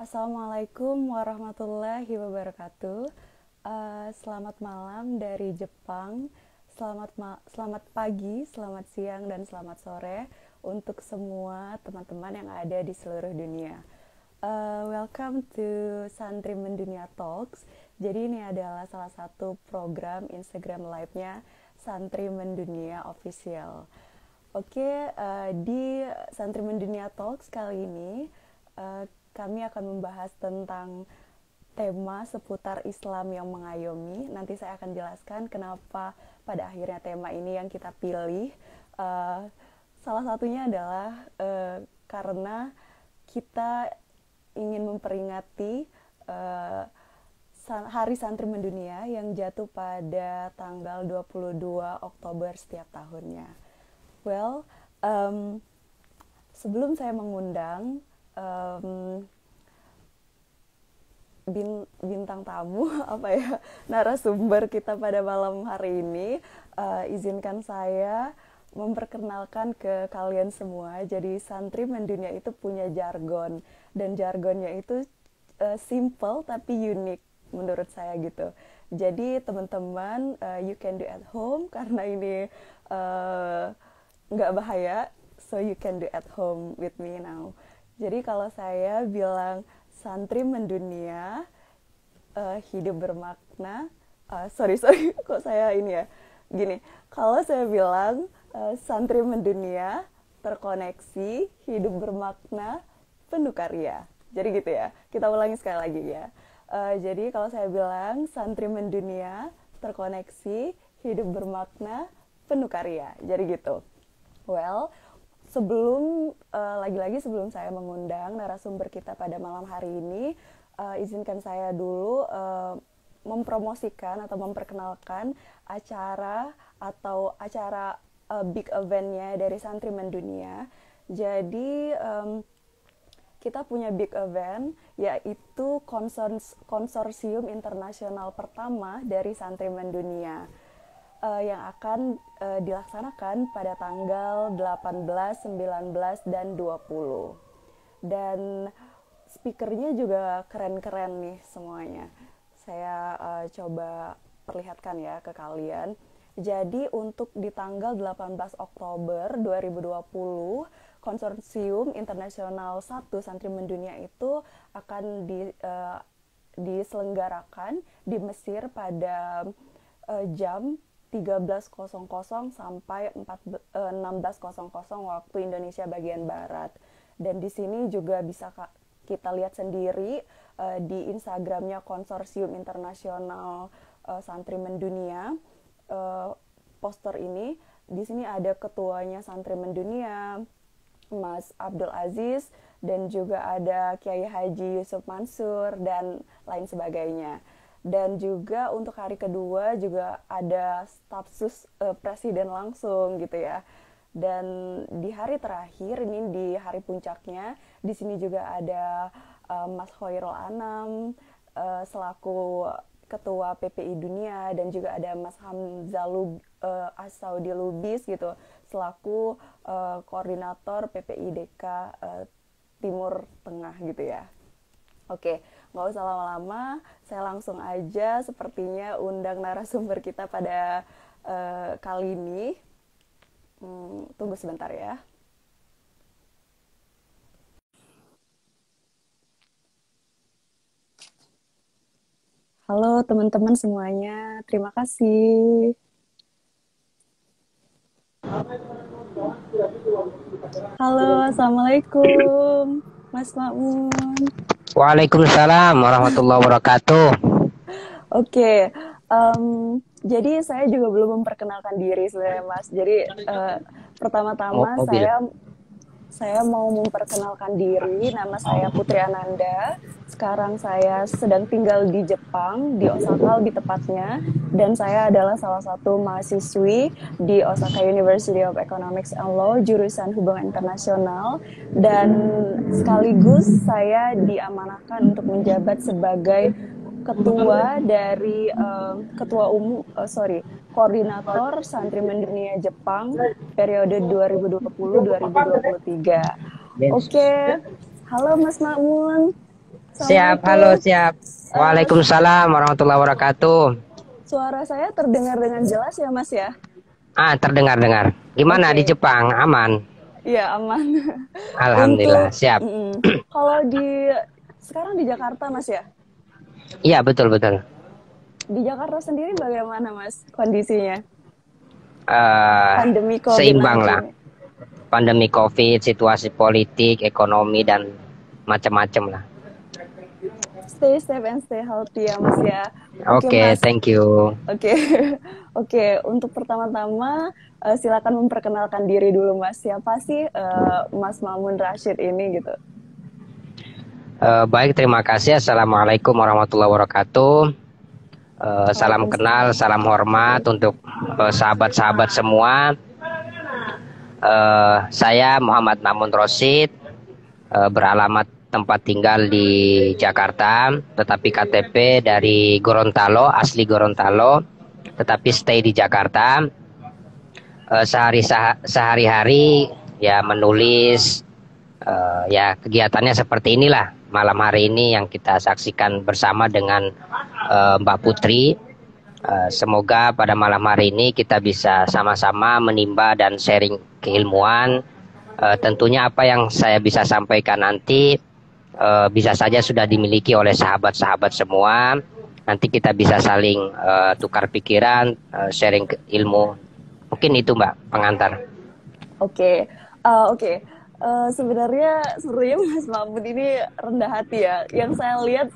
Assalamualaikum warahmatullahi wabarakatuh. Selamat malam dari Jepang. Selamat pagi, selamat siang, dan selamat sore untuk semua teman-teman yang ada di seluruh dunia. Welcome to Santri Mendunia Talks. Jadi ini adalah salah satu program Instagram Live-nya Santri Mendunia Official. Oke, di Santri Mendunia Talks kali ini kami akan membahas tentang tema seputar Islam yang mengayomi. Nanti saya akan jelaskan kenapa pada akhirnya tema ini yang kita pilih. Salah satunya adalah karena kita ingin memperingati Hari Santri Mendunia yang jatuh pada tanggal 22 Oktober setiap tahunnya. Well, sebelum saya mengundang bintang tamu narasumber kita pada malam hari ini, izinkan saya memperkenalkan ke kalian semua. Jadi Santri Mendunia itu punya jargon, dan jargonnya itu simple tapi unik menurut saya gitu. Jadi teman-teman, you can do at home karena ini nggak bahaya, so you can do at home with me now. Jadi kalau saya bilang Santri Mendunia, hidup bermakna, sorry kok saya ini ya gini, kalau saya bilang Santri Mendunia, terkoneksi, hidup bermakna, penuh karya. Jadi gitu ya, kita ulangi sekali lagi ya. Jadi kalau saya bilang Santri Mendunia, terkoneksi, hidup bermakna, penuh karya. Jadi gitu. Well, lagi-lagi sebelum saya mengundang narasumber kita pada malam hari ini, izinkan saya dulu mempromosikan atau memperkenalkan acara big eventnya dari Santri Mendunia. Jadi kita punya big event, yaitu konsorsium internasional pertama dari Santri Mendunia, yang akan dilaksanakan pada tanggal 18, 19, dan 20. Dan speakernya juga keren-keren nih semuanya. Saya coba perlihatkan ya ke kalian. Jadi untuk di tanggal 18 Oktober 2020, Konsorsium Internasional 1 Santri Mendunia itu akan diselenggarakan di Mesir pada jam 13.00 sampai 16.00 waktu Indonesia bagian Barat. Dan di sini juga bisa kita lihat sendiri di Instagramnya Konsorsium Internasional Santri Mendunia, poster ini. Di sini ada ketuanya Santri Mendunia, Mas Abdul Aziz, dan juga ada Kiai Haji Yusuf Mansur dan lain sebagainya. Dan juga untuk hari kedua juga ada stafsus presiden langsung gitu ya. Dan di hari terakhir, ini di hari puncaknya, di sini juga ada Mas Khoirul Anam selaku ketua PPI Dunia, dan juga ada Mas Hamzah As-Saudi Lubis gitu selaku koordinator PPI DK Timur Tengah gitu ya. Oke, nggak usah lama-lama, saya langsung aja sepertinya undang narasumber kita pada kali ini. Tunggu sebentar ya. Halo teman-teman semuanya, terima kasih. Halo, Assalamualaikum Mas Makmun. Waalaikumsalam warahmatullahi wabarakatuh. Oke, jadi saya juga belum memperkenalkan diri sebenarnya Mas. Jadi pertama-tama saya mau memperkenalkan diri. Nama saya Putri Ananda. Sekarang saya sedang tinggal di Jepang, di Osaka lebih tepatnya. Dan saya adalah salah satu mahasiswi di Osaka University of Economics and Law, jurusan Hubungan Internasional. Dan sekaligus saya diamanahkan untuk menjabat sebagai koordinator Santri Mendunia Jepang periode 2020-2023. Oke, halo Mas Makmun. Siap, halo, Assalamualaikum. siap. Eh, Waalaikumsalam warahmatullahi wabarakatuh. suara saya terdengar dengan jelas ya, Mas ya? Terdengar-dengar. Gimana di Oke, Jepang? Aman? iya aman. Alhamdulillah, Untuk siap. kalau sekarang di Jakarta, Mas ya? Iya, betul-betul. Di Jakarta sendiri bagaimana, Mas, kondisinya? Pandemi Seimbang lah. COVID-19. Pandemi COVID, situasi politik, ekonomi, dan macam-macam lah. Stay safe and stay healthy ya, Mas ya. Oke, Oke, Mas. thank you. Oke. Oke, untuk pertama-tama silakan memperkenalkan diri dulu, Mas. Siapa sih Mas Mamun Rashid ini gitu? Baik, terima kasih. Assalamualaikum warahmatullahi wabarakatuh. Salam kenal, Waalaikumsalam. salam hormat untuk sahabat-sahabat semua. Saya Muhammad Mamun Rashid, beralamat tempat tinggal di Jakarta, tetapi KTP dari Gorontalo, asli Gorontalo, tetapi stay di Jakarta. Sehari-hari ya menulis, ya kegiatannya seperti inilah. Malam hari ini yang kita saksikan bersama dengan Mbak Putri. Semoga pada malam hari ini kita bisa sama-sama menimba dan sharing keilmuan. Tentunya apa yang saya bisa sampaikan nanti bisa saja sudah dimiliki oleh sahabat-sahabat semua. Nanti kita bisa saling tukar pikiran, sharing ilmu. Mungkin itu Mbak pengantar. Oke, oke. Sebenarnya Mas Mahmud ini rendah hati ya. Yang saya lihat,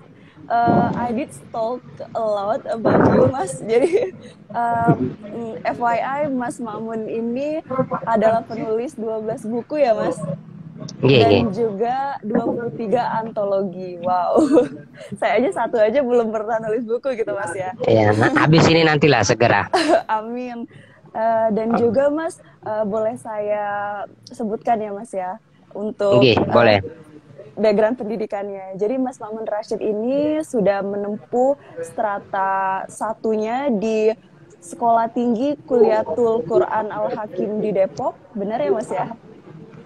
I did talk a lot about you, Mas. Jadi FYI, Mas Mamun ini adalah penulis 12 buku ya, Mas. Gini. Dan juga 23 antologi. Wow. Saya aja satu aja belum pernah nulis buku gitu, Mas ya. Ya, habis ini nantilah segera. Amin. Dan juga Mas, boleh saya sebutkan ya Mas ya, untuk Boleh. background pendidikannya. Jadi Mas Mamun Rashid ini sudah menempuh strata satunya di Sekolah Tinggi Kuliatul Quran Al-Hakim di Depok. Benar ya Mas ya?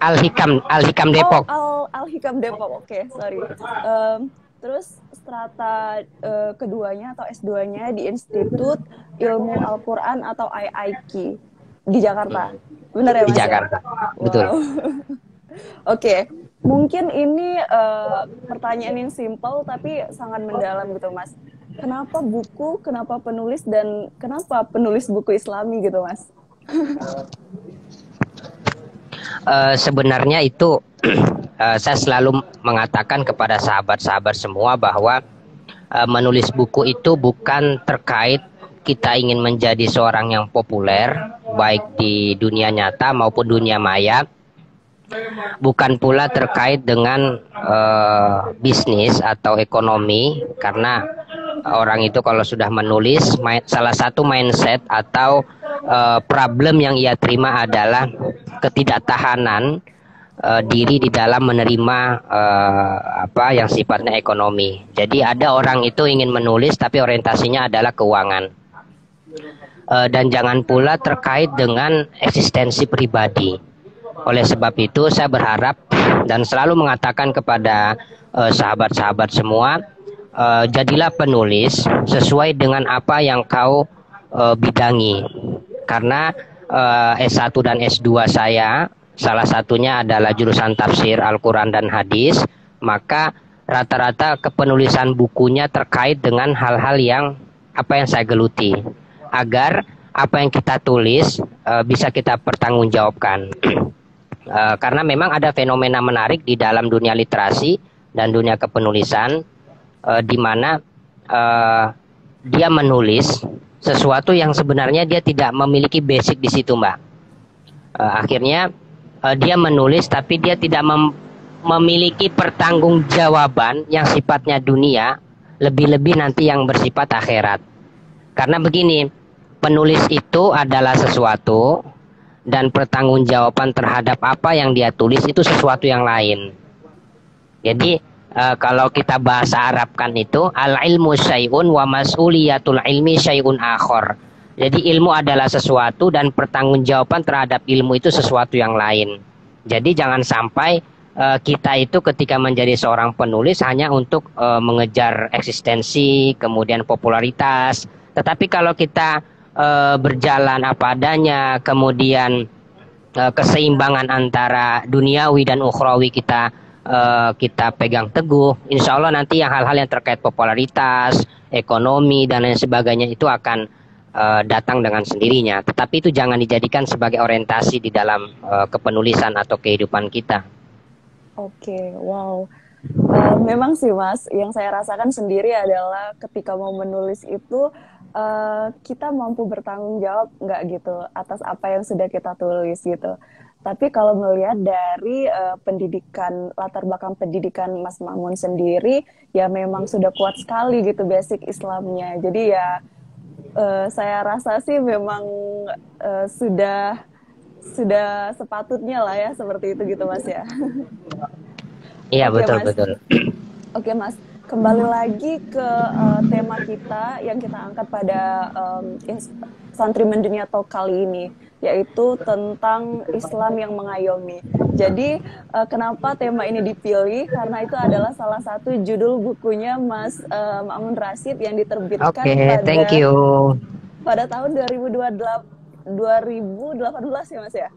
Al-Hikam Depok. Al-Hikam Depok, oke, sorry. Terus strata keduanya atau S2-nya di Institut Ilmu Al-Quran atau IIQ di Jakarta. Benar ya Mas? Di Jakarta, Wow. betul. Oke, mungkin ini pertanyaan yang simpel tapi sangat mendalam gitu Mas. Kenapa buku, kenapa penulis, dan kenapa penulis buku Islami gitu Mas? Sebenarnya itu saya selalu mengatakan kepada sahabat-sahabat semua bahwa menulis buku itu bukan terkait kita ingin menjadi seorang yang populer baik di dunia nyata maupun dunia maya, bukan pula terkait dengan bisnis atau ekonomi, karena orang itu kalau sudah menulis salah satu mindset atau problem yang ia terima adalah ketidaktahanan diri di dalam menerima apa yang sifatnya ekonomi. Jadi ada orang itu ingin menulis tapi orientasinya adalah keuangan, dan jangan pula terkait dengan eksistensi pribadi. Oleh sebab itu saya berharap dan selalu mengatakan kepada sahabat-sahabat semua, jadilah penulis sesuai dengan apa yang kau bidangi. Karena S1 dan S2 saya salah satunya adalah jurusan tafsir Al-Quran dan hadis, maka rata-rata kepenulisan bukunya terkait dengan hal-hal yang apa yang saya geluti, agar apa yang kita tulis bisa kita pertanggungjawabkan. Karena memang ada fenomena menarik di dalam dunia literasi dan dunia kepenulisan, di mana dia menulis sesuatu yang sebenarnya dia tidak memiliki basic di situ, Mbak. Akhirnya dia menulis tapi dia tidak memiliki pertanggungjawaban yang sifatnya dunia, lebih-lebih nanti yang bersifat akhirat. Karena begini, penulis itu adalah sesuatu dan pertanggungjawaban terhadap apa yang dia tulis itu sesuatu yang lain. Jadi kalau kita bahasa Arabkan itu al-ilmu syai'un wa mas'uliyatul ilmi syai'un akhor. Jadi ilmu adalah sesuatu dan pertanggungjawaban terhadap ilmu itu sesuatu yang lain. Jadi jangan sampai kita itu ketika menjadi seorang penulis hanya untuk mengejar eksistensi, kemudian popularitas. Tetapi kalau kita berjalan apa adanya, kemudian keseimbangan antara duniawi dan ukhrawi kita pegang teguh, insya Allah nanti yang hal-hal yang terkait popularitas, ekonomi dan lain sebagainya itu akan datang dengan sendirinya. Tetapi itu jangan dijadikan sebagai orientasi di dalam kepenulisan atau kehidupan kita. Oke, wow. Memang sih Mas, yang saya rasakan sendiri adalah ketika mau menulis itu kita mampu bertanggung jawab nggak gitu atas apa yang sudah kita tulis gitu. Tapi kalau melihat dari pendidikan, latar belakang pendidikan Mas Mamun sendiri, ya memang sudah kuat sekali gitu basic Islamnya. Jadi ya saya rasa sih memang sudah sepatutnya lah ya seperti itu gitu Mas ya. Iya, Oke, betul Mas. betul. Oke Mas, kembali lagi ke tema kita yang kita angkat pada Santri Mendunia Talk kali ini, yaitu tentang Islam yang mengayomi. Jadi kenapa tema ini dipilih? Karena itu adalah salah satu judul bukunya Mas Mamun Rashid yang diterbitkan Thank you. pada tahun 2018 ya Mas ya,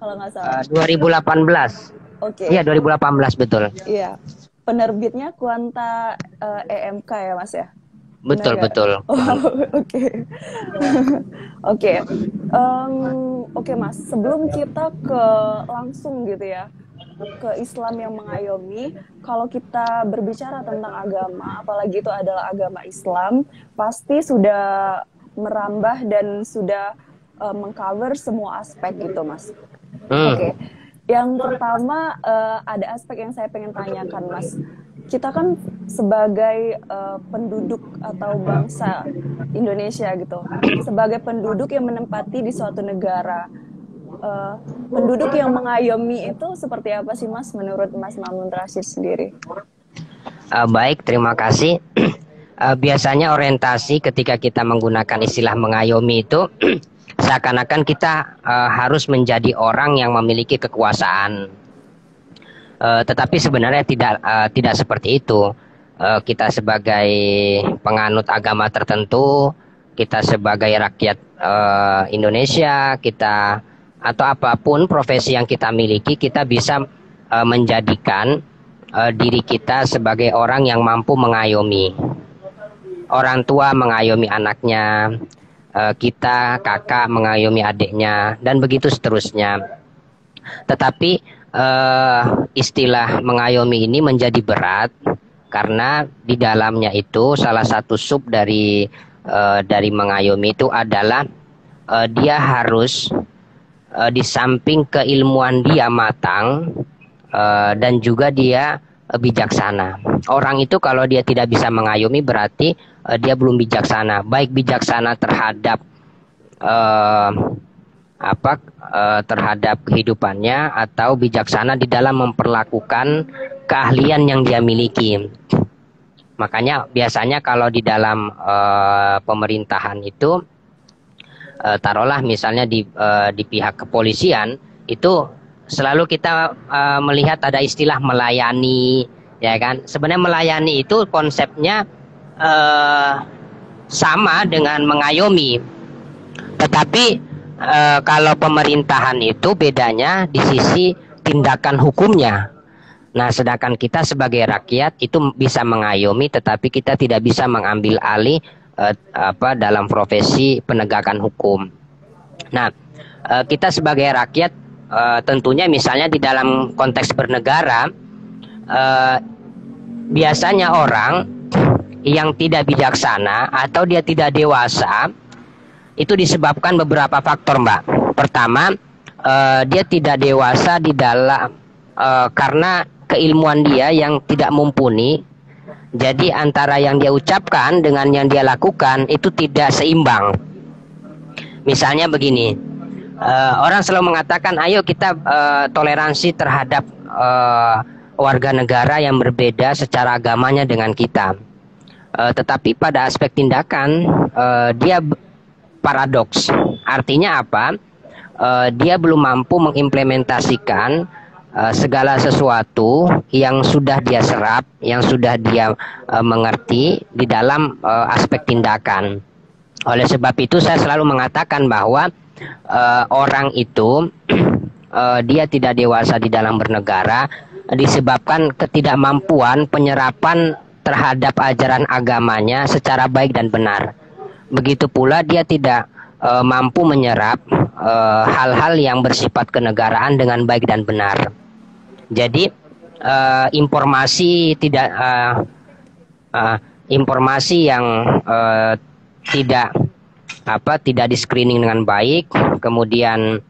kalau nggak salah. 2018. Oke. Iya, 2018 betul. Iya. Penerbitnya Quanta EMK ya Mas ya? Betul betul. Oke. Oke Mas, sebelum kita langsung gitu ya ke Islam yang mengayomi, kalau kita berbicara tentang agama, apalagi itu adalah agama Islam, pasti sudah merambah dan sudah mengcover semua aspek gitu Mas. Oke. Yang pertama ada aspek yang saya pengen tanyakan Mas. Kita kan sebagai penduduk atau bangsa Indonesia gitu, sebagai penduduk yang menempati di suatu negara, penduduk yang mengayomi itu seperti apa sih Mas menurut Mas Mamun Rashid sendiri? Baik, terima kasih. Biasanya orientasi ketika kita menggunakan istilah mengayomi itu seakan-akan kita harus menjadi orang yang memiliki kekuasaan. Tetapi sebenarnya tidak seperti itu. Kita sebagai penganut agama tertentu, kita sebagai rakyat Indonesia, kita atau apapun profesi yang kita miliki, kita bisa menjadikan diri kita sebagai orang yang mampu mengayomi. Orang tua mengayomi anaknya, kita kakak mengayomi adiknya, dan begitu seterusnya. Tetapi istilah mengayomi ini menjadi berat karena di dalamnya itu salah satu sub dari mengayomi itu adalah dia harus di samping keilmuan dia matang dan juga dia bijaksana. Orang itu kalau dia tidak bisa mengayomi berarti dia belum bijaksana, baik bijaksana terhadap terhadap kehidupannya atau bijaksana di dalam memperlakukan keahlian yang dia miliki. Makanya biasanya kalau di dalam pemerintahan itu taruhlah misalnya di pihak kepolisian itu selalu kita melihat ada istilah melayani, ya kan? Sebenarnya melayani itu konsepnya sama dengan mengayomi, tetapi kalau pemerintahan itu bedanya di sisi tindakan hukumnya. Nah, sedangkan kita sebagai rakyat itu bisa mengayomi, tetapi kita tidak bisa mengambil alih dalam profesi penegakan hukum. Nah, kita sebagai rakyat tentunya misalnya di dalam konteks bernegara, biasanya orang yang tidak bijaksana atau dia tidak dewasa itu disebabkan beberapa faktor, Mbak. Pertama, dia tidak dewasa di dalam karena keilmuan dia yang tidak mumpuni. Jadi antara yang dia ucapkan dengan yang dia lakukan itu tidak seimbang. Misalnya begini, orang selalu mengatakan, ayo kita toleransi terhadap warga negara yang berbeda secara agamanya dengan kita. Tetapi pada aspek tindakan dia paradoks. Artinya apa? Dia belum mampu mengimplementasikan segala sesuatu yang sudah dia serap, yang sudah dia mengerti di dalam aspek tindakan. Oleh sebab itu saya selalu mengatakan bahwa orang itu dia tidak dewasa di dalam bernegara disebabkan ketidakmampuan penyerapan terhadap ajaran agamanya secara baik dan benar. Begitu pula dia tidak mampu menyerap hal-hal yang bersifat kenegaraan dengan baik dan benar. Jadi informasi yang tidak di screening dengan baik, kemudian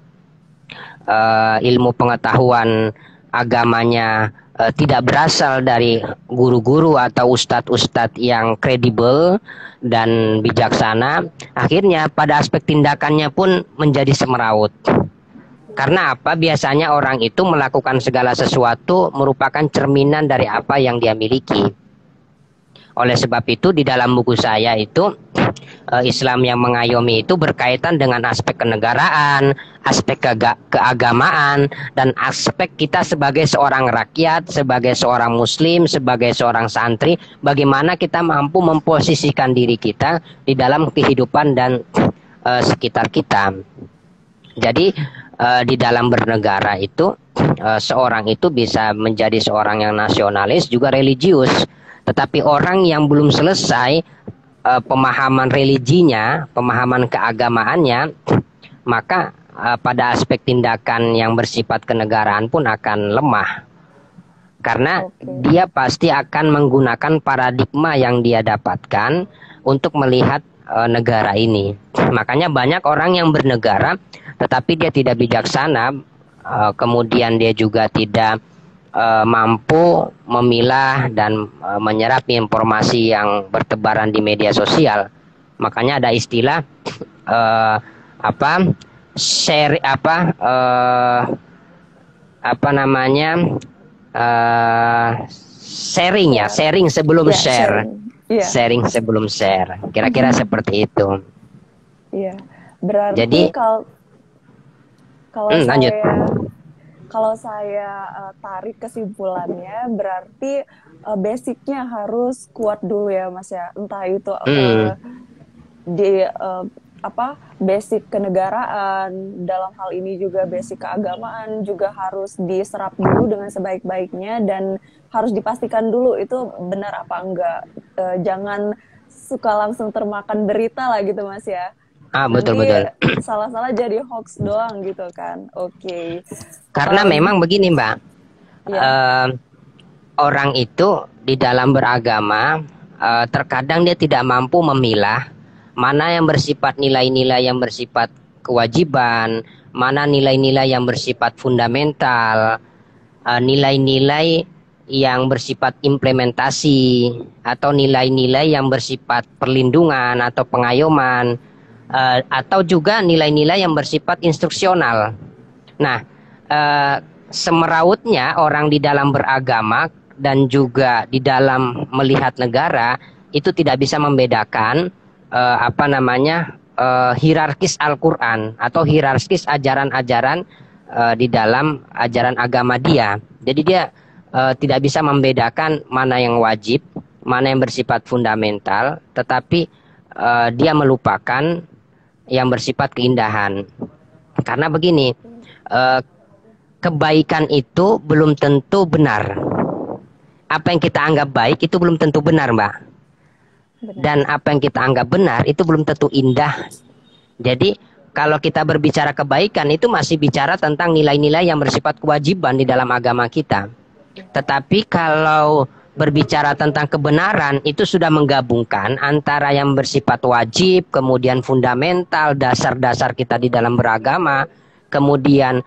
ilmu pengetahuan agamanya tidak berasal dari guru-guru atau ustadz-ustadz yang kredibel dan bijaksana, akhirnya pada aspek tindakannya pun menjadi semeraut. Karena apa? Biasanya orang itu melakukan segala sesuatu merupakan cerminan dari apa yang dia miliki. Oleh sebab itu di dalam buku saya itu Islam yang mengayomi itu berkaitan dengan aspek kenegaraan, aspek keagamaan, dan aspek kita sebagai seorang rakyat, sebagai seorang muslim, sebagai seorang santri, bagaimana kita mampu memposisikan diri kita di dalam kehidupan dan sekitar kita. Jadi di dalam bernegara itu seorang itu bisa menjadi seorang yang nasionalis juga religius. Tetapi orang yang belum selesai pemahaman religinya, pemahaman keagamaannya, maka pada aspek tindakan yang bersifat kenegaraan pun akan lemah. Karena dia pasti akan menggunakan paradigma yang dia dapatkan untuk melihat negara ini. Makanya banyak orang yang bernegara tetapi dia tidak bijaksana, kemudian dia juga tidak mampu memilah dan menyerap informasi yang bertebaran di media sosial. Makanya ada istilah sharing sebelum share. Sharing sebelum share. Kira-kira seperti itu. Iya. Berarti jadi kalau saya tarik kesimpulannya, berarti basicnya harus kuat dulu ya Mas ya. Entah itu basic kenegaraan, dalam hal ini juga basic keagamaan juga harus diserap dulu dengan sebaik-baiknya dan harus dipastikan dulu itu benar apa enggak. Jangan suka langsung termakan berita lah gitu Mas ya. Betul. Salah-salah jadi hoax doang gitu kan. Oke. Karena memang begini Mbak, orang itu di dalam beragama terkadang dia tidak mampu memilah mana yang bersifat nilai-nilai yang bersifat kewajiban, mana nilai-nilai yang bersifat fundamental, nilai-nilai yang bersifat implementasi, atau nilai-nilai yang bersifat perlindungan atau pengayoman, atau juga nilai-nilai yang bersifat instruksional. Nah, semerautnya orang di dalam beragama dan juga di dalam melihat negara itu tidak bisa membedakan hierarkis Al-Quran atau hierarkis ajaran-ajaran di dalam ajaran agama dia. Jadi dia tidak bisa membedakan mana yang wajib, mana yang bersifat fundamental, tetapi dia melupakan yang bersifat keindahan. Karena begini, kebaikan itu belum tentu benar. Apa yang kita anggap baik itu belum tentu benar, Mbak. Dan apa yang kita anggap benar itu belum tentu indah. Jadi kalau kita berbicara kebaikan itu masih bicara tentang nilai-nilai yang bersifat kewajiban di dalam agama kita. Tetapi kalau berbicara tentang kebenaran itu sudah menggabungkan antara yang bersifat wajib, kemudian fundamental, dasar-dasar kita di dalam beragama, kemudian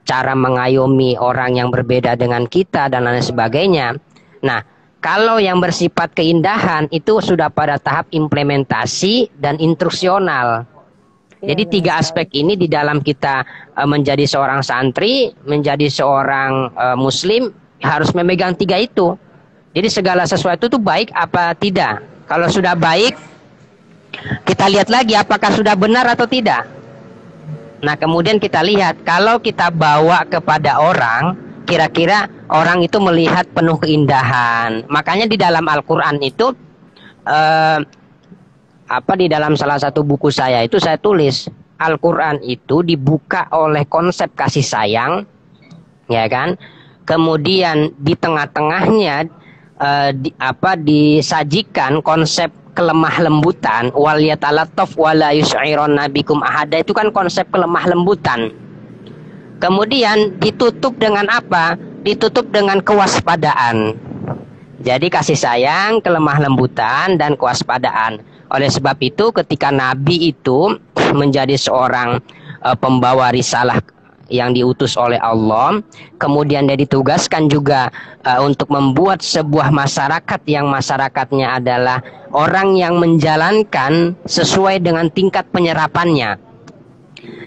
cara mengayomi orang yang berbeda dengan kita dan lain sebagainya. Nah, kalau yang bersifat keindahan itu sudah pada tahap implementasi dan instruksional. Jadi tiga aspek ini di dalam kita menjadi seorang santri, menjadi seorang muslim harus memegang tiga itu. Jadi segala sesuatu itu baik apa tidak. Kalau sudah baik, kita lihat lagi apakah sudah benar atau tidak. Nah kemudian kita lihat, kalau kita bawa kepada orang, kira-kira orang itu melihat penuh keindahan. Makanya di dalam Al-Quran itu di dalam salah satu buku saya itu saya tulis Al-Quran itu dibuka oleh konsep kasih sayang, ya kan? Kemudian di tengah-tengahnya disajikan konsep kelemah lembutan, wal yatalattaf wala yus'irun nabikum ahada, itu kan konsep kelemah lembutan. Kemudian ditutup dengan apa? Ditutup dengan kewaspadaan. Jadi kasih sayang, kelemah lembutan, dan kewaspadaan. Oleh sebab itu ketika Nabi itu menjadi seorang pembawa risalah yang diutus oleh Allah, kemudian dia ditugaskan juga untuk membuat sebuah masyarakat yang masyarakatnya adalah orang yang menjalankan sesuai dengan tingkat penyerapannya.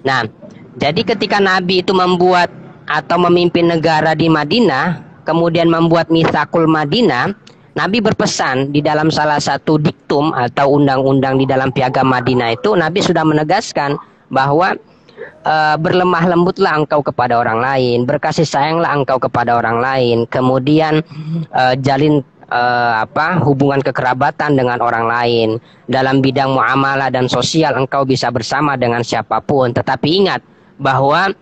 Nah, jadi ketika Nabi itu membuat atau memimpin negara di Madinah, kemudian membuat Mitsaqul Madinah, Nabi berpesan di dalam salah satu diktum atau undang-undang di dalam Piagam Madinah itu, Nabi sudah menegaskan bahwa berlemah lembutlah engkau kepada orang lain, berkasih sayanglah engkau kepada orang lain, kemudian jalin hubungan kekerabatan dengan orang lain. Dalam bidang muamalah dan sosial engkau bisa bersama dengan siapapun, tetapi ingat bahwa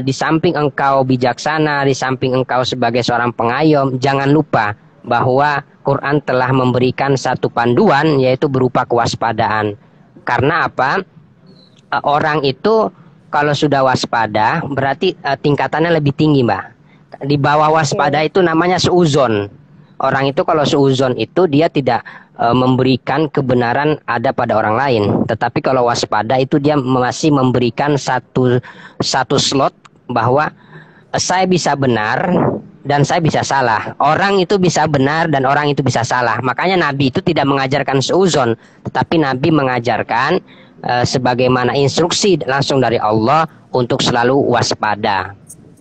di samping engkau bijaksana, di samping engkau sebagai seorang pengayom, jangan lupa bahwa Quran telah memberikan satu panduan, yaitu berupa kewaspadaan. Karena apa? Orang itu kalau sudah waspada berarti tingkatannya lebih tinggi, Mbak. Di bawah waspada itu namanya suuzon. Orang itu kalau suuzon itu dia tidak memberikan kebenaran ada pada orang lain. Tetapi kalau waspada itu dia masih memberikan satu slot bahwa saya bisa benar dan saya bisa salah. Orang itu bisa benar dan orang itu bisa salah. Makanya Nabi itu tidak mengajarkan suuzon, tetapi Nabi mengajarkan sebagaimana instruksi langsung dari Allah untuk selalu waspada.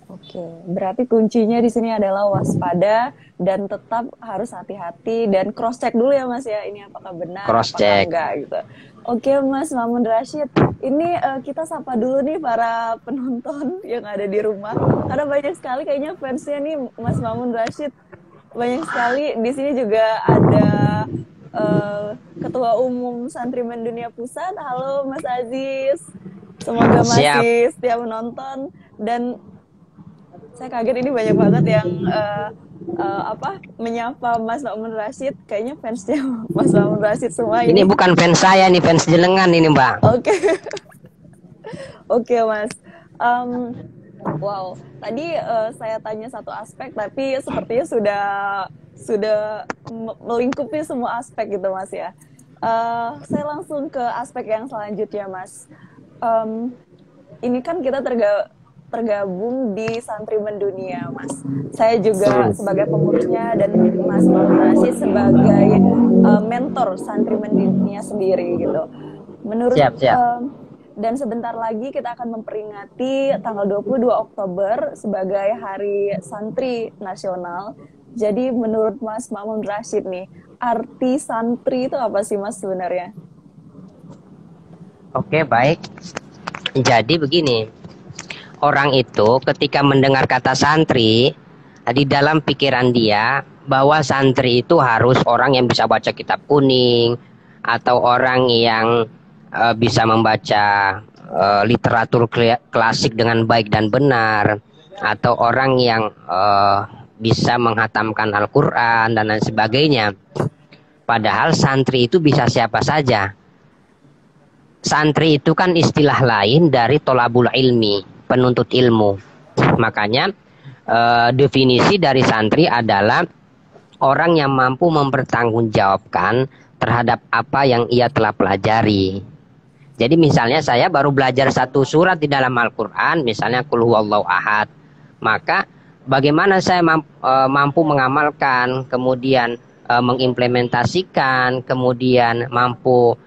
Oke, berarti kuncinya di sini adalah waspada dan tetap harus hati-hati dan cross check dulu ya Mas ya, ini apakah benar, cross apakah check enggak gitu. Oke Mas Mamun Rashid, ini kita sapa dulu nih para penonton yang ada di rumah, karena banyak sekali kayaknya fansnya nih Mas Mamun Rashid, banyak sekali. Di sini juga ada Ketua Umum Santrimen Dunia Pusat. Halo Mas Aziz, semoga masih setia menonton. Dan saya kaget ini banyak banget yang menyapa Mas Mamun Rashid. Kayaknya fansnya Mas Mamun Rashid semua ini. Ini bukan fans saya, ini fans jenengan ini Mbak. Oke. Oke Mas. Wow, tadi saya tanya satu aspek, tapi sepertinya sudah melingkupi semua aspek gitu Mas ya. Saya langsung ke aspek yang selanjutnya Mas. Ini kan kita tergabung di Santrimen Dunia Mas. Saya juga sebagai pengurusnya dan Mas Rashid sebagai mentor Santrimen Dunia sendiri gitu. Menurut siap. Dan sebentar lagi kita akan memperingati tanggal 22 Oktober sebagai Hari Santri Nasional. Jadi menurut Mas Mamun Rashid nih, arti santri itu apa sih Mas sebenarnya? Oke, baik. Jadi begini, orang itu ketika mendengar kata santri, di dalam pikiran dia bahwa santri itu harus orang yang bisa baca kitab kuning, atau orang yang bisa membaca literatur klasik dengan baik dan benar, atau orang yang bisa menghatamkan Al-Quran dan lain sebagainya. Padahal santri itu bisa siapa saja. Santri itu kan istilah lain dari tolabul ilmi, penuntut ilmu. Makanya definisi dari santri adalah orang yang mampu mempertanggungjawabkan terhadap apa yang ia telah pelajari. Jadi misalnya saya baru belajar satu surat di dalam Al-Quran, misalnya Qul huwallahu ahad, maka bagaimana saya mampu mengamalkan, kemudian mengimplementasikan, kemudian mampu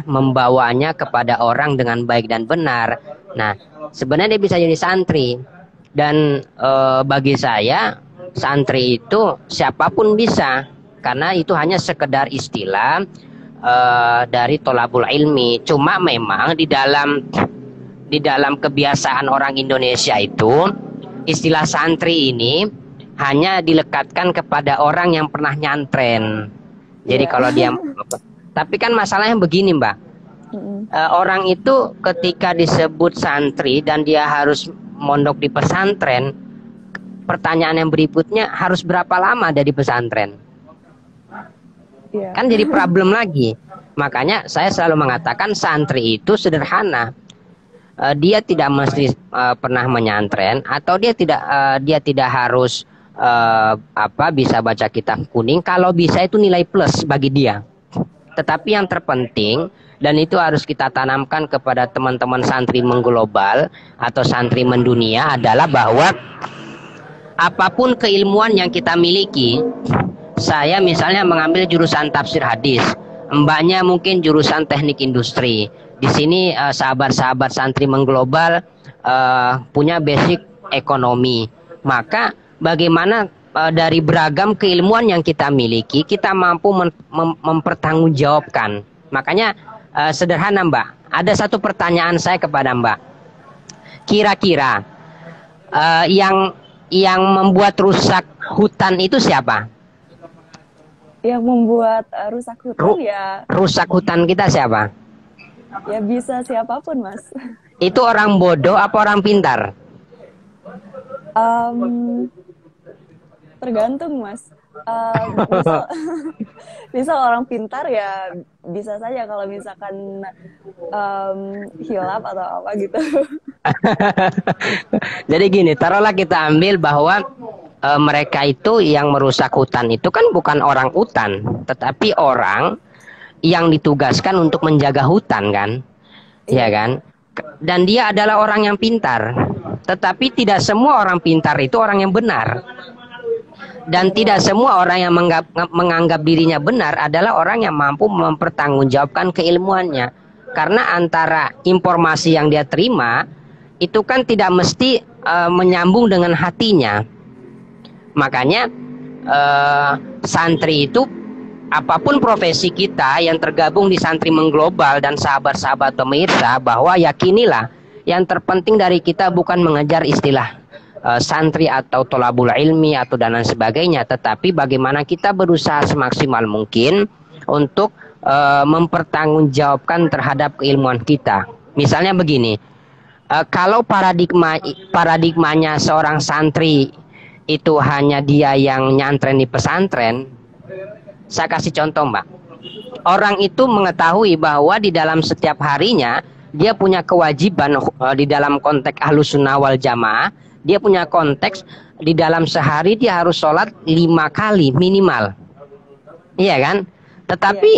membawanya kepada orang dengan baik dan benar. Nah, sebenarnya dia bisa jadi santri. Dan bagi saya santri itu siapapun bisa, karena itu hanya sekedar istilah dari tolabul ilmi. Cuma memang di dalam kebiasaan orang Indonesia itu istilah santri ini hanya dilekatkan kepada orang yang pernah nyantren. Jadi Iya. kalau dia, tapi kan masalahnya begini Mbak, orang itu ketika disebut santri dan dia harus mondok di pesantren, pertanyaan yang berikutnya, harus berapa lama ada di pesantren? Iya. Kan jadi problem lagi. Makanya saya selalu mengatakan santri itu sederhana. Dia tidak mesti pernah menyantren, atau dia tidak harus bisa baca kitab kuning. Kalau bisa itu nilai plus bagi dia. Tetapi yang terpenting, dan itu harus kita tanamkan kepada teman-teman santri mengglobal atau santri mendunia, adalah bahwa apapun keilmuan yang kita miliki, saya misalnya mengambil jurusan tafsir hadis, mbaknya mungkin jurusan teknik industri. Di sini sahabat-sahabat santri mengglobal punya basic ekonomi. Maka bagaimana dari beragam keilmuan yang kita miliki, kita mampu mempertanggungjawabkan. Makanya sederhana Mbak, ada satu pertanyaan saya kepada Mbak. Kira-kira yang membuat rusak hutan itu siapa? Yang membuat rusak hutan rusak hutan kita siapa? ya bisa siapapun, Mas. Itu orang bodoh apa orang pintar? Tergantung, Mas. Misal, misal orang pintar ya bisa saja, kalau misalkan hilap atau apa gitu. Jadi gini, taruhlah kita ambil bahwa mereka itu yang merusak hutan itu kan bukan orang hutan, tetapi orang yang ditugaskan untuk menjaga hutan kan, ya kan? Dan dia adalah orang yang pintar, tetapi tidak semua orang pintar itu orang yang benar. Dan tidak semua orang yang menganggap dirinya benar adalah orang yang mampu mempertanggungjawabkan keilmuannya. Karena antara informasi yang dia terima itu kan tidak mesti menyambung dengan hatinya. Makanya santri itu, apapun profesi kita yang tergabung di santri mengglobal dan sahabat-sahabat pemirsa, bahwa yakinilah yang terpenting dari kita bukan mengejar istilah santri atau tolabul ilmi atau dan lain sebagainya, tetapi bagaimana kita berusaha semaksimal mungkin untuk mempertanggungjawabkan terhadap keilmuan kita. Misalnya begini, kalau paradigmanya seorang santri itu hanya dia yang nyantren di pesantren, saya kasih contoh Mbak. Orang itu mengetahui bahwa di dalam setiap harinya dia punya kewajiban di dalam konteks Ahlus Sunnah wal Jamaah, dia punya konteks di dalam sehari dia harus sholat 5 kali minimal. Iya kan? Tetapi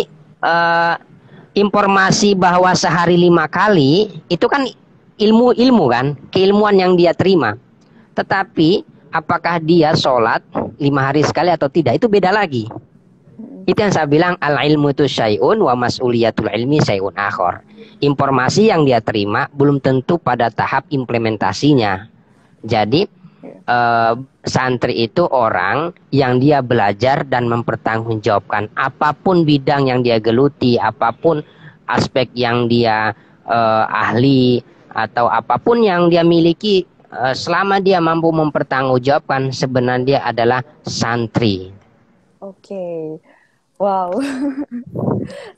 informasi bahwa sehari 5 kali itu kan ilmu kan, keilmuan yang dia terima. Tetapi apakah dia sholat 5 hari sekali atau tidak, itu beda lagi. Itu yang saya bilang, al ilmu itu syai'un wa mas'uliyatul ilmi syai'un akhor. Informasi yang dia terima belum tentu pada tahap implementasinya. Jadi santri itu orang yang dia belajar dan mempertanggungjawabkan apapun bidang yang dia geluti, apapun aspek yang dia ahli, atau apapun yang dia miliki, selama dia mampu mempertanggungjawabkan, sebenarnya dia adalah santri. Oke. Wow.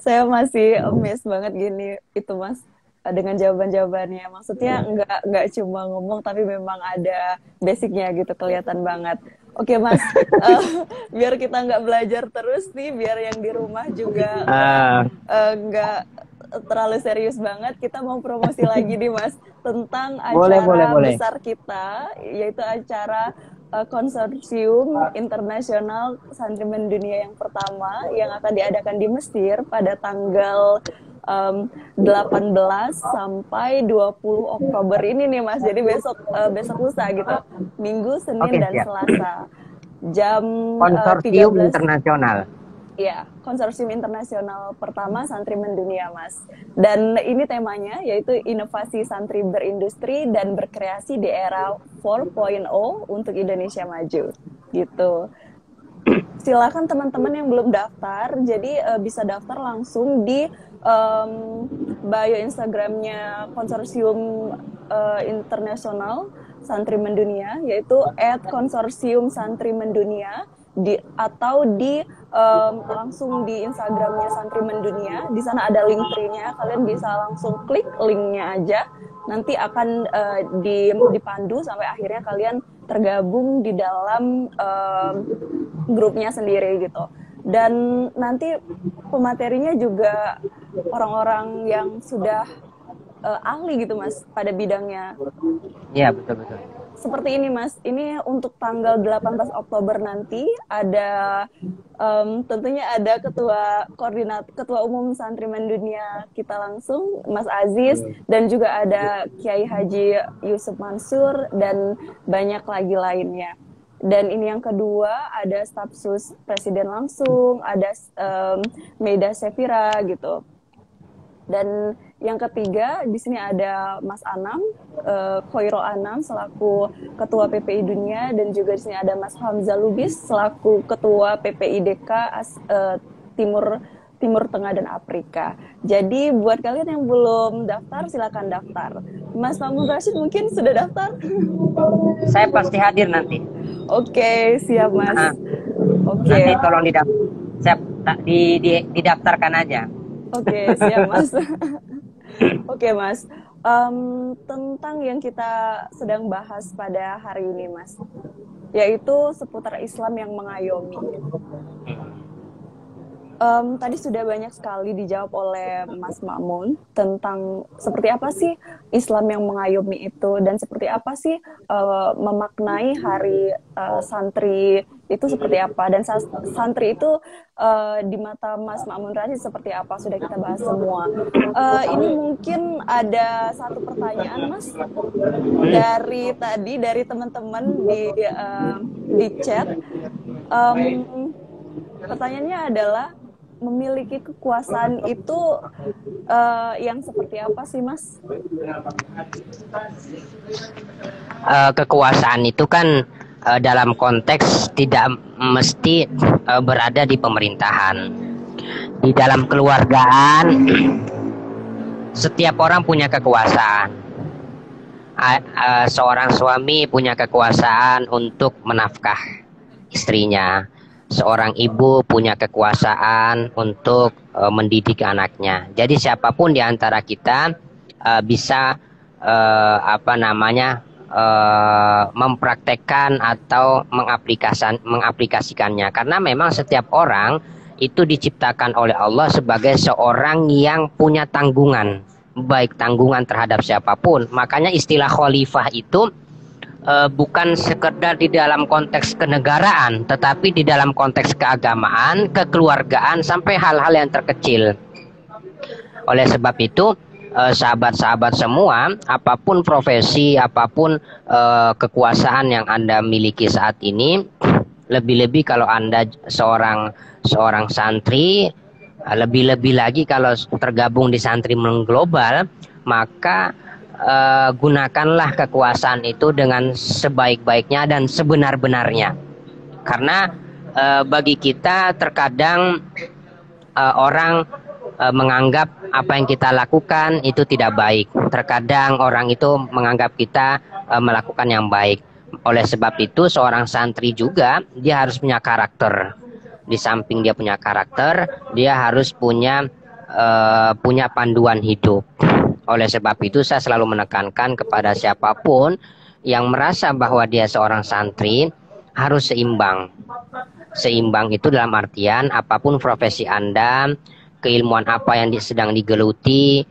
Saya masih amazed banget gini itu, Mas, dengan jawaban-jawabannya. Maksudnya nggak cuma ngomong, tapi memang ada basicnya gitu, kelihatan banget. Oke, Mas, biar kita nggak belajar terus nih, biar yang di rumah juga nggak terlalu serius banget, kita mau promosi lagi nih, Mas, tentang acara besar kita, yaitu acara konsorsium internasional santri mendunia yang pertama yang akan diadakan di Mesir pada tanggal 18 sampai 20 Oktober ini nih, Mas. Jadi besok lusa gitu, Minggu, Senin, dan Selasa. Jam konsorsium 13. Internasional. Ya, konsorsium internasional pertama santri mendunia, Mas. Dan ini temanya yaitu inovasi santri berindustri dan berkreasi di era 4.0 untuk Indonesia maju. Gitu. Silakan teman-teman yang belum daftar, jadi bisa daftar langsung di bio Instagramnya konsorsium internasional Santri Mendunia, yaitu @konsorsium Santri Mendunia, langsung di Instagramnya Santri Mendunia. Di sana ada link tree-nya, kalian bisa langsung klik linknya aja. Nanti akan dipandu sampai akhirnya kalian tergabung di dalam grupnya sendiri gitu. Dan nanti pematerinya juga orang-orang yang sudah ahli gitu Mas pada bidangnya. Iya, betul-betul. Seperti ini Mas, ini untuk tanggal 18 Oktober nanti ada tentunya ada Ketua Umum Santri Mendunia kita langsung, Mas Aziz, dan juga ada Kiai Haji Yusuf Mansur dan banyak lagi lainnya. Dan ini yang kedua, ada staf sus presiden langsung, ada Meida Sefira gitu. Dan yang ketiga di sini ada Mas Anam, Khoiro Anam selaku Ketua PPI Dunia, dan juga di sini ada Mas Hamzah Lubis selaku Ketua PPI DK Timur Tengah dan Afrika. Jadi buat kalian yang belum daftar silakan daftar. Mas Mamun Rashid mungkin sudah daftar? Saya pasti hadir nanti. Oke, siap Mas. Oke. Nanti tolong didaftarkan aja. Oke, siap Mas. Oke Mas, tentang yang kita sedang bahas pada hari ini Mas, yaitu seputar Islam yang mengayomi. Tadi sudah banyak sekali dijawab oleh Mas Mamun tentang seperti apa sih Islam yang mengayomi itu, dan seperti apa sih memaknai hari santri itu seperti apa, dan santri itu di mata Mas Mamun Rashid seperti apa, sudah kita bahas semua. Ini mungkin ada satu pertanyaan Mas dari teman-teman di chat. Pertanyaannya adalah, memiliki kekuasaan itu yang seperti apa sih Mas? Kekuasaan itu kan dalam konteks tidak mesti berada di pemerintahan. Di dalam keluargaan setiap orang punya kekuasaan. Seorang suami punya kekuasaan untuk menafkah istrinya. Seorang ibu punya kekuasaan untuk mendidik anaknya. Jadi siapapun di antara kita bisa mempraktekkan atau mengaplikasikannya. Karena memang setiap orang itu diciptakan oleh Allah sebagai seorang yang punya tanggungan, baik tanggungan terhadap siapapun. Makanya istilah khalifah itu bukan sekedar di dalam konteks kenegaraan, tetapi di dalam konteks keagamaan, kekeluargaan, sampai hal-hal yang terkecil. Oleh sebab itu, sahabat-sahabat semua, apapun profesi, apapun kekuasaan yang Anda miliki saat ini, lebih-lebih kalau Anda seorang santri, lebih-lebih lagi kalau tergabung di santri global, maka gunakanlah kekuasaan itu dengan sebaik-baiknya dan sebenar-benarnya. Karena bagi kita terkadang orang menganggap apa yang kita lakukan itu tidak baik. Terkadang orang itu menganggap kita melakukan yang baik. Oleh sebab itu seorang santri juga dia harus punya karakter. Di samping dia punya karakter, dia harus punya panduan hidup. Oleh sebab itu saya selalu menekankan kepada siapapun yang merasa bahwa dia seorang santri harus seimbang. Seimbang itu dalam artian apapun profesi Anda, keilmuan apa yang sedang digeluti,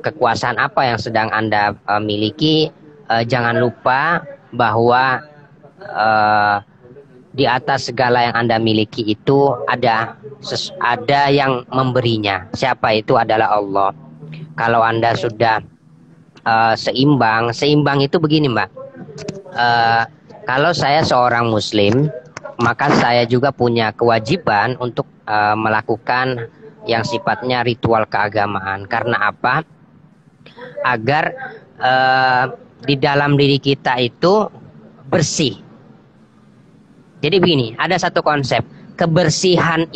kekuasaan apa yang sedang Anda miliki, jangan lupa bahwa di atas segala yang Anda miliki itu ada yang memberinya. Siapa itu? Adalah Allah. Kalau Anda sudah seimbang itu begini Mbak. Kalau saya seorang muslim, maka saya juga punya kewajiban untuk melakukan yang sifatnya ritual keagamaan. Karena apa? Agar di dalam diri kita itu bersih. Jadi begini, ada satu konsep, kebersihan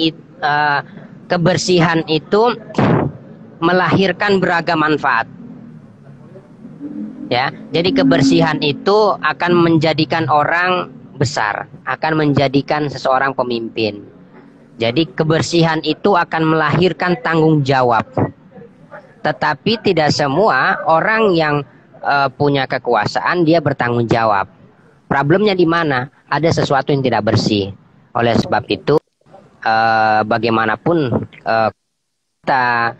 itu melahirkan beragam manfaat. Ya, jadi kebersihan itu akan menjadikan orang besar, akan menjadikan seseorang pemimpin. Jadi kebersihan itu akan melahirkan tanggung jawab. Tetapi tidak semua orang yang punya kekuasaan dia bertanggung jawab. Problemnya di mana? Ada sesuatu yang tidak bersih. Oleh sebab itu, bagaimanapun kita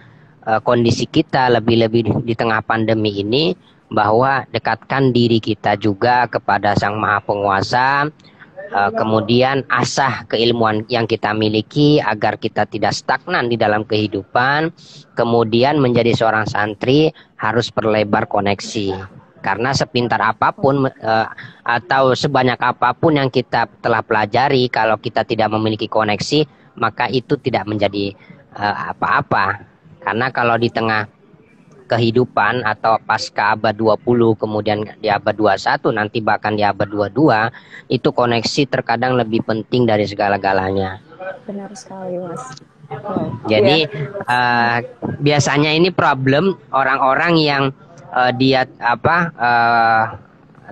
kondisi kita lebih-lebih di tengah pandemi ini, bahwa dekatkan diri kita juga kepada Sang Maha Penguasa. Kemudian asah keilmuan yang kita miliki agar kita tidak stagnan di dalam kehidupan. Kemudian menjadi seorang santri harus perlebar koneksi, karena sepintar apapun atau sebanyak apapun yang kita telah pelajari, kalau kita tidak memiliki koneksi, maka itu tidak menjadi apa-apa. Karena kalau di tengah kehidupan atau pasca abad 20, kemudian di abad 21, nanti bahkan di abad 22, itu koneksi terkadang lebih penting dari segala-galanya. Benar sekali, Mas. Jadi biasanya ini problem orang-orang yang dia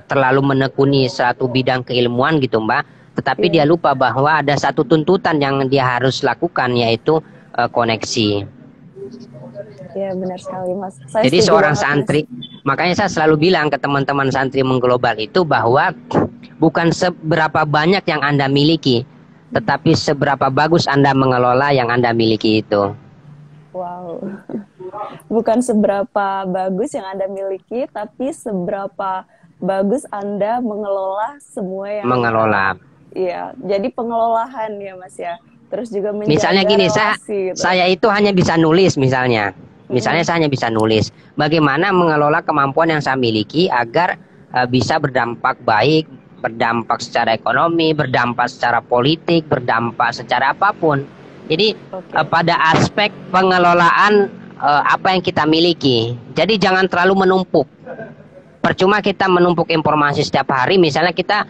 terlalu menekuni suatu bidang keilmuan gitu, Mbak, tetapi dia lupa bahwa ada satu tuntutan yang dia harus lakukan, yaitu koneksi. Ya, benar sekali, Mas. Jadi seorang santri, makanya saya selalu bilang ke teman-teman santri mengglobal itu bahwa bukan seberapa banyak yang Anda miliki, tetapi seberapa bagus Anda mengelola yang Anda miliki itu. Wow. Bukan seberapa bagus yang Anda miliki, tapi seberapa bagus Anda mengelola semua yang Iya, jadi pengelolaan ya, Mas ya. Terus juga menjaga misalnya gini, relasi, saya itu hanya bisa nulis misalnya. Misalnya saya hanya bisa nulis. Bagaimana mengelola kemampuan yang saya miliki agar bisa berdampak baik, berdampak secara ekonomi, berdampak secara politik, berdampak secara apapun. Jadi pada aspek pengelolaan apa yang kita miliki. Jadi jangan terlalu menumpuk. Percuma kita menumpuk informasi setiap hari. Misalnya kita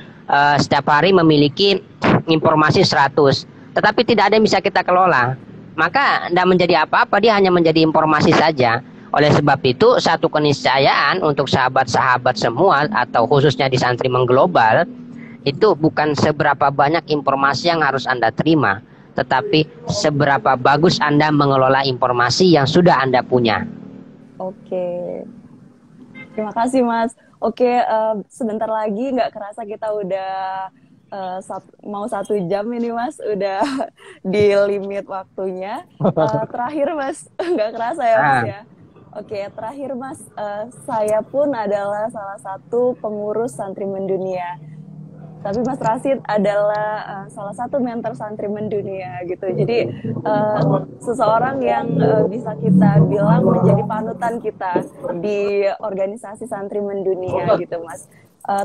setiap hari memiliki informasi 100, tetapi tidak ada yang bisa kita kelola, maka tidak menjadi apa-apa, dia hanya menjadi informasi saja. Oleh sebab itu, satu keniscayaan untuk sahabat-sahabat semua, atau khususnya di santri mengglobal, itu bukan seberapa banyak informasi yang harus Anda terima, tetapi seberapa bagus Anda mengelola informasi yang sudah Anda punya. Oke, terima kasih, Mas. Oke, sebentar lagi nggak kerasa kita udah mau 1 jam ini, Mas, udah di limit waktunya. Terakhir, Mas, nggak kerasa ya, Mas ya. Oke, terakhir, Mas, saya pun adalah salah satu pengurus Santri Mendunia. Tapi Mas Rashid adalah salah satu mentor Santri Mendunia gitu. Jadi seseorang yang bisa kita bilang menjadi panutan kita di organisasi Santri Mendunia gitu, Mas.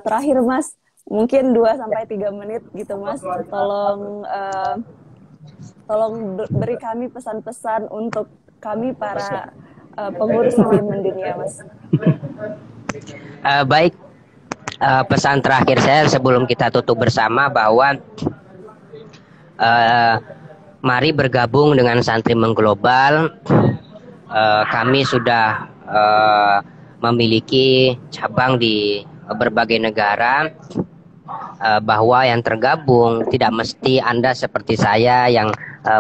Terakhir, Mas, mungkin 2-3 menit gitu, Mas. Tolong beri kami pesan-pesan untuk kami para pengurus Santri Mendunia, Mas. Baik, pesan terakhir saya sebelum kita tutup bersama bahwa mari bergabung dengan Santri Mengglobal. Kami sudah memiliki cabang di berbagai negara. Bahwa yang tergabung tidak mesti Anda seperti saya yang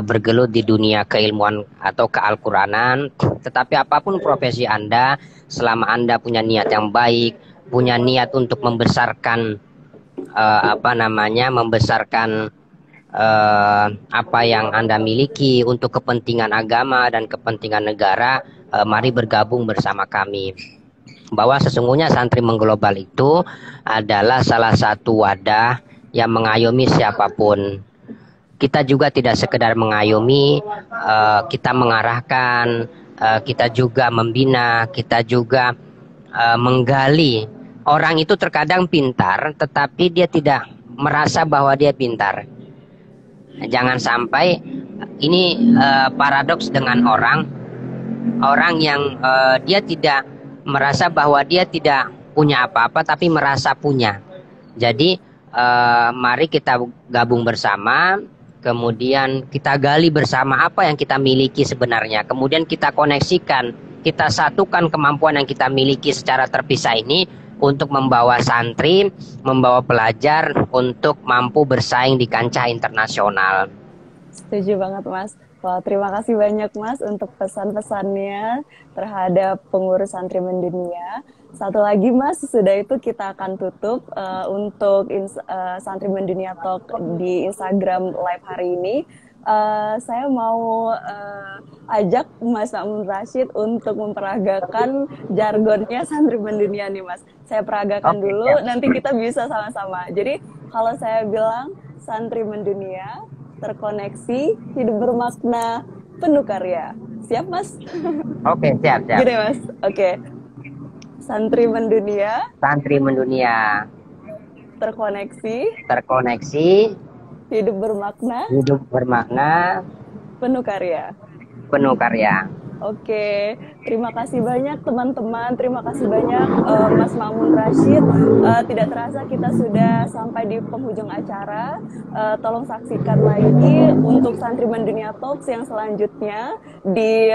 bergelut di dunia keilmuan atau kealquranan, tetapi apapun profesi Anda, selama Anda punya niat yang baik, punya niat untuk membesarkan membesarkan apa yang Anda miliki untuk kepentingan agama dan kepentingan negara, mari bergabung bersama kami. Bahwa sesungguhnya Santri Mengglobal itu adalah salah satu wadah yang mengayomi siapapun. Kita juga tidak sekedar mengayomi, kita mengarahkan, kita juga membina, kita juga menggali. Orang itu terkadang pintar, tetapi dia tidak merasa bahwa dia pintar. Jangan sampai ini paradoks dengan orang yang dia tidak merasa bahwa dia tidak punya apa-apa, tapi merasa punya. Jadi mari kita gabung bersama, kemudian kita gali bersama apa yang kita miliki sebenarnya, kemudian kita koneksikan kita satukan kemampuan yang kita miliki secara terpisah ini untuk membawa santri, membawa pelajar untuk mampu bersaing di kancah internasional. Setuju banget Mas. Wah, terima kasih banyak Mas untuk pesan-pesannya terhadap pengurus santri mendunia. Satu lagi Mas, sudah itu kita akan tutup untuk santri mendunia talk di Instagram live hari ini. Saya mau ajak Mas Ma'mun Rashid untuk memperagakan jargonnya santri mendunia nih Mas. Saya peragakan Oke, dulu, siap. nanti kita bisa sama-sama. Jadi kalau saya bilang santri mendunia, terkoneksi, hidup bermakna, penuh karya. Siap Mas? Oke, siap, siap. Gini Mas, oke. Santri mendunia, Santri mendunia, terkoneksi, terkoneksi, hidup bermakna, hidup bermakna, penuh karya. penuh karya. Oke, terima kasih banyak teman-teman, terima kasih banyak Mas Ma'mun Rashid. Tidak terasa kita sudah sampai di penghujung acara. Tolong saksikan lagi untuk Santri Mendunia Talks yang selanjutnya di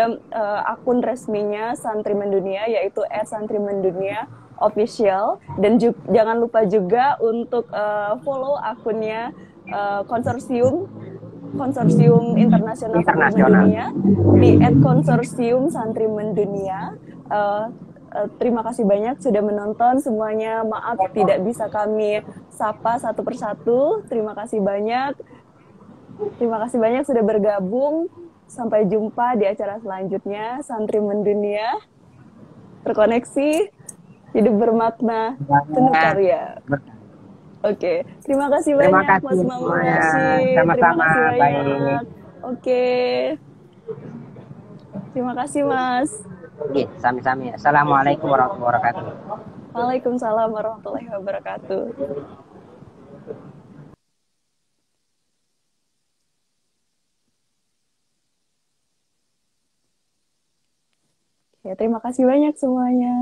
akun resminya Santri Mendunia, yaitu @santrimendunia official. Dan jangan lupa juga untuk follow akunnya Konsorsium Internasional Santri Mendunia di @konsorsium Santri Mendunia. Terima kasih banyak sudah menonton semuanya. Maaf tidak bisa kami sapa satu persatu. Terima kasih banyak. Terima kasih banyak sudah bergabung. Sampai jumpa di acara selanjutnya. Santri Mendunia, terkoneksi, hidup bermakna, penuh karya. Oke, terima kasih banyak Mas Ma'mun Rashid. Terima kasih banyak. Oke. Terima kasih Mas. Oke, sami-sami. Assalamualaikum warahmatullahi wabarakatuh. Waalaikumsalam warahmatullahi wabarakatuh. Ya, terima kasih banyak semuanya.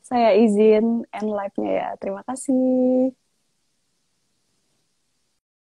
Saya izin end live-nya ya. Terima kasih.